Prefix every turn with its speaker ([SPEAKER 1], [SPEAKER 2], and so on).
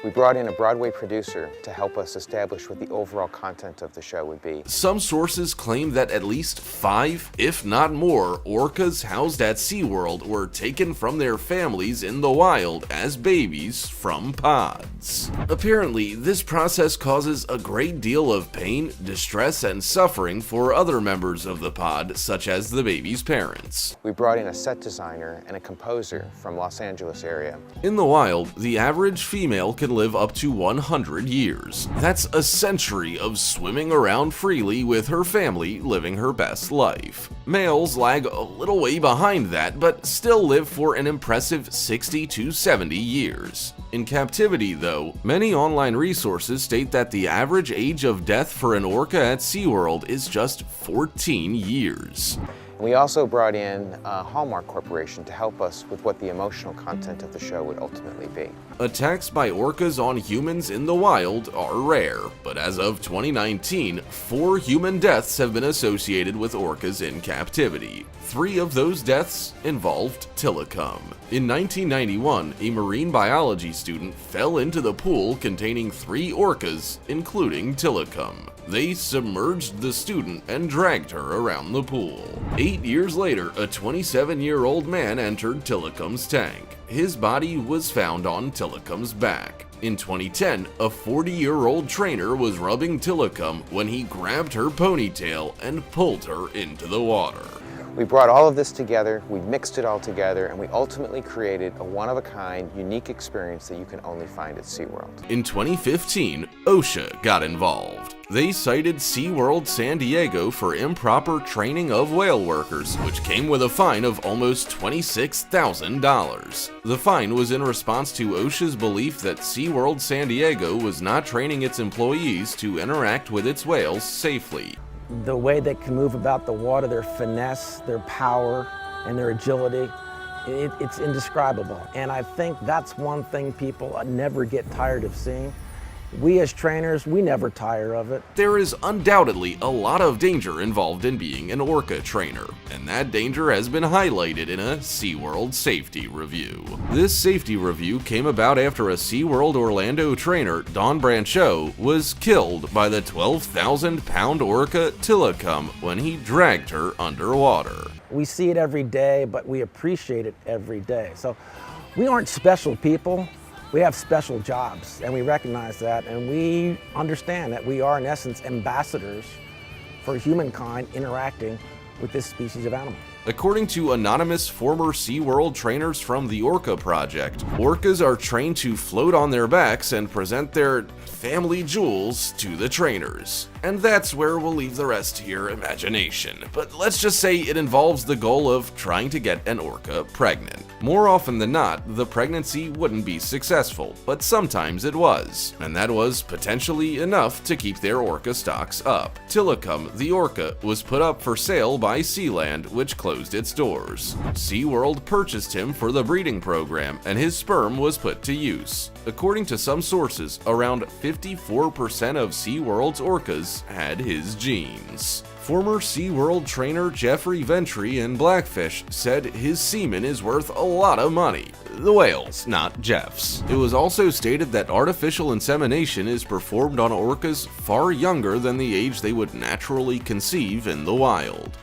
[SPEAKER 1] We brought in a Broadway producer to help us establish what the overall content of the show would be.
[SPEAKER 2] Some sources claim that at least 5, if not more, orcas housed at Seaworld were taken from their families in the wild as babies from pods. Apparently, this process causes a great deal of pain, distress, and suffering for other members of the pod, such as the baby's parents.
[SPEAKER 1] We brought in a set designer and a composer from Los Angeles area.
[SPEAKER 2] In the wild, the average female can live up to 100 years. That's a century of swimming around freely with her family living her best life. Males lag a little way behind that, but still live for an impressive 60 to 70 years. In captivity, though, many online resources state that the average age of death for an orca at Seaworld is just 14 years.
[SPEAKER 1] We also brought in Hallmark Corporation to help us with what the emotional content of the show would ultimately be.
[SPEAKER 2] Attacks by orcas on humans in the wild are rare, but as of 2019, 4 human deaths have been associated with orcas in captivity. 3 of those deaths involved Tilikum. In 1991, a marine biology student fell into the pool containing 3 orcas, including Tilikum. They submerged the student and dragged her around the pool. 8 years later, a 27-year-old man entered Tilikum's tank. His body was found on Tilikum's back. In 2010, a 40-year-old trainer was rubbing Tilikum when he grabbed her ponytail and pulled her into the water.
[SPEAKER 1] We brought all of this together, we mixed it all together, and we ultimately created a one-of-a-kind, unique experience that you can only find at SeaWorld.
[SPEAKER 2] In 2015, OSHA got involved. They cited SeaWorld San Diego for improper training of whale workers, which came with a fine of almost $26,000. The fine was in response to OSHA's belief that SeaWorld San Diego was not training its employees to interact with its whales safely.
[SPEAKER 3] The way they can move about the water, their finesse, their power, and their agility, it's indescribable. And I think that's one thing people never get tired of seeing. We as trainers, we never tire of it.
[SPEAKER 2] There is undoubtedly a lot of danger involved in being an orca trainer, and that danger has been highlighted in a SeaWorld safety review. This safety review came about after a SeaWorld Orlando trainer, Dawn Brancheau, was killed by the 12,000-pound orca Tilikum when he dragged her underwater.
[SPEAKER 3] We see it every day, but we appreciate it every day. So we aren't special people. We have special jobs, and we recognize that, and we understand that we are, in essence, ambassadors for humankind interacting with this species of animal.
[SPEAKER 2] According to anonymous former SeaWorld trainers from the Orca Project, orcas are trained to float on their backs and present their family jewels to the trainers. And that's where we'll leave the rest to your imagination. But let's just say it involves the goal of trying to get an orca pregnant. More often than not, the pregnancy wouldn't be successful, but sometimes it was. And that was potentially enough to keep their orca stocks up. Tilikum, the orca, was put up for sale by Sealand, which closed its doors. SeaWorld purchased him for the breeding program, and his sperm was put to use. According to some sources, around 54% of SeaWorld's orcas had his genes. Former SeaWorld trainer Jeffrey Ventry in Blackfish said his semen is worth a lot of money. The whales, not Jeff's. It was also stated that artificial insemination is performed on orcas far younger than the age they would naturally conceive in the wild.